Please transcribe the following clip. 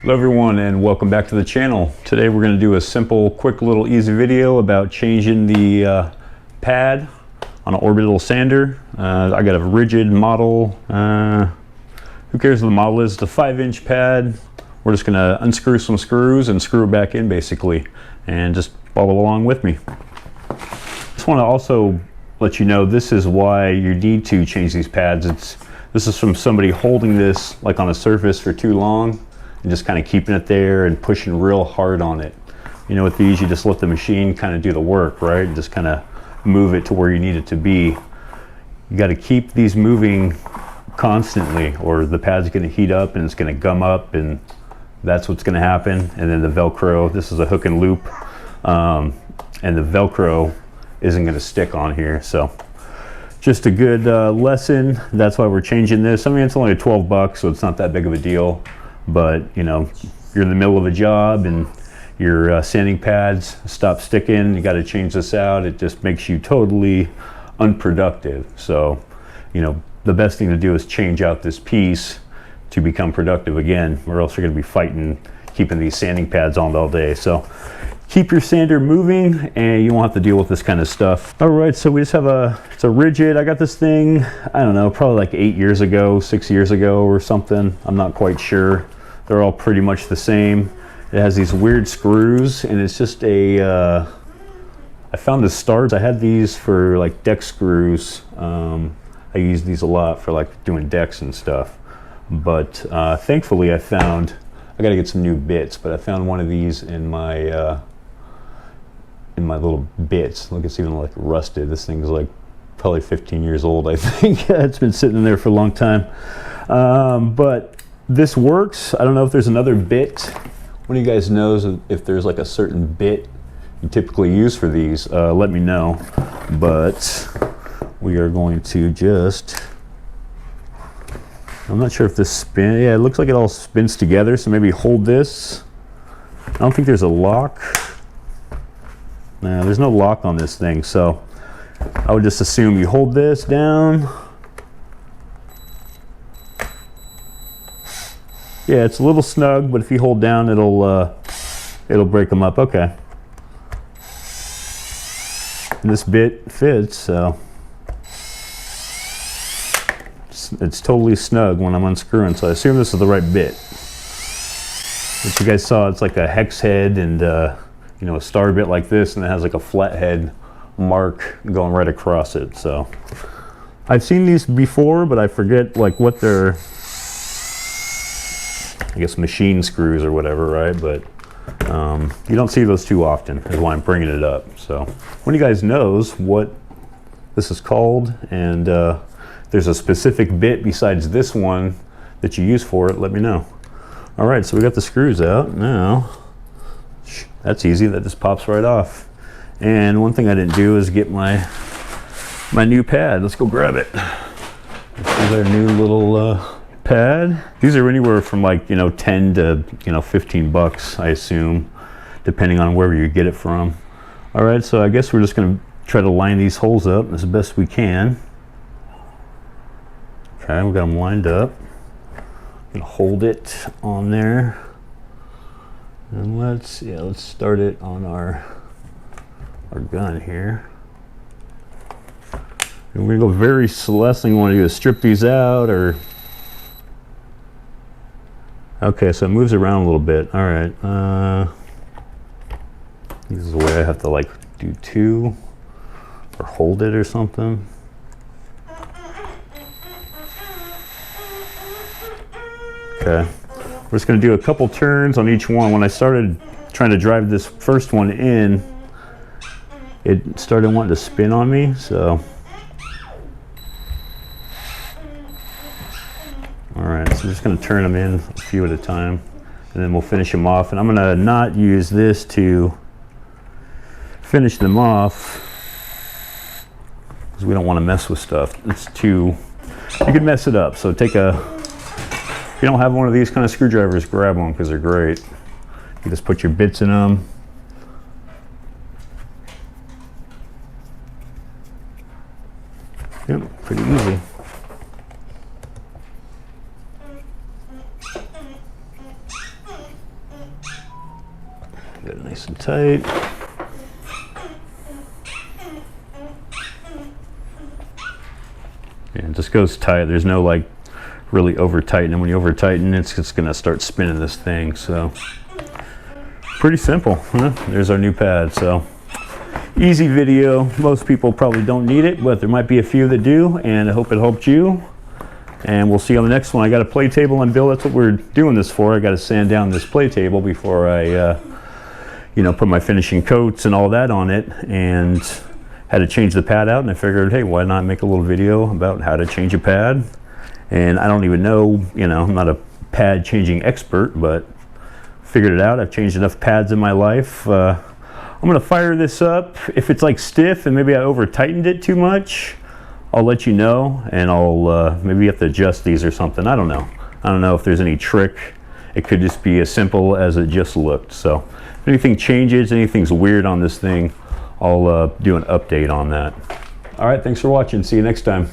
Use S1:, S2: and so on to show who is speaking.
S1: Hello everyone and welcome back to the channel. Today we're going to do a simple, quick little easy video about changing the pad on an Orbital sander. I got a rigid model. Who cares what the model is? It's a 5-inch pad. We're just going to unscrew some screws and screw it back in basically, and just follow along with me. Just want to also let you know this is why you need to change these pads. This is from somebody holding this like on a surface for too long and just kind of keeping it there and pushing real hard on it. You know, with these, you just let the machine kind of do the work, right? And just kind of move it to where you need it to be. You got to keep these moving constantly or the pad's going to heat up and it's going to gum up, and that's what's going to happen. And then the Velcro, this is a hook and loop, and the Velcro isn't going to stick on here. So just a good lesson. That's why we're changing this. I mean, it's only 12 bucks, so it's not that big of a deal. But you know, you're in the middle of a job and your sanding pads stop sticking, you got to change this out. It just makes you totally unproductive. So, you know, the best thing to do is change out this piece to become productive again, or else you're going to be fighting keeping these sanding pads on all day. So keep your sander moving and you won't have to deal with this kind of stuff. All right, so we just have it's a rigid. I got this thing, I don't know, probably like 8 years ago, 6 years ago or something. I'm not quite sure. They're all pretty much the same. It has these weird screws and it's just I found the stars. I had these for like deck screws. I use these a lot for like doing decks and stuff. But thankfully I gotta get some new bits, but I found one of these in my little bits. Look, it's even like rusted. This thing's like probably 15 years old, I think. It's been sitting in there for a long time. But this works. I don't know if there's another bit. One of you guys knows if there's like a certain bit you typically use for these, let me know. But we are going to just, I'm not sure if this spin, yeah, it looks like it all spins together, so maybe hold this. I don't think there's a lock. No, there's no lock on this thing, so I would just assume you hold this down. Yeah, it's a little snug, but if you hold down, it'll break them up. Okay. And this bit fits, so it's totally snug when I'm unscrewing. So I assume this is the right bit. As you guys saw, it's like a hex head and you know, a star bit like this, and it has like a flathead mark going right across it. So I've seen these before, but I forget like what they're, I guess machine screws or whatever, right? But you don't see those too often, is why I'm bringing it up. So one of you guys knows what this is called, and there's a specific bit besides this one that you use for it, let me know. All right, so we got the screws out now. That's easy, that just pops right off. And one thing I didn't do is get my new pad. Let's go grab it. This is our new little pad. These are anywhere from like, you know, 10 to, you know, 15 bucks, I assume, depending on wherever you get it from. All right, so I guess we're just gonna try to line these holes up as best we can. Okay, we got them lined up. I'm gonna hold it on there. And let's start it on our gun here. And we're gonna go very slow. Last thing we want to do is strip these out, or okay, so it moves around a little bit. All right, this is the way I have to like do two or hold it or something. Okay, we're just going to do a couple turns on each one. When I started trying to drive this first one in, it started wanting to spin on me, so. All right, so I'm just going to turn them in a few at a time, and then we'll finish them off. And I'm going to not use this to finish them off, because we don't want to mess with stuff. It's too, you could mess it up. So take if you don't have one of these kind of screwdrivers, grab one because they're great. You just put your bits in them. Yep, pretty easy. Get it nice and tight. Yeah, it just goes tight. There's no like really over tighten, and when you over tighten, it's just gonna start spinning this thing. So pretty simple, huh? There's our new pad. So easy video. Most people probably don't need it, but there might be a few that do, and I hope it helped you. And we'll see you on the next one. I got a play table and Bill, that's what we're doing this for. I got to sand down this play table before I you know, put my finishing coats and all that on it, and had to change the pad out, and I figured, hey, why not make a little video about how to change a pad. And I don't even know, you know, I'm not a pad changing expert, but figured it out. I've changed enough pads in my life. I'm gonna fire this up. If it's like stiff and maybe I over tightened it too much, I'll let you know, and I'll maybe have to adjust these or something. I don't know. I don't know if there's any trick. It could just be as simple as it just looked. So if anything changes, anything's weird on this thing, I'll do an update on that. All right, thanks for watching. See you next time.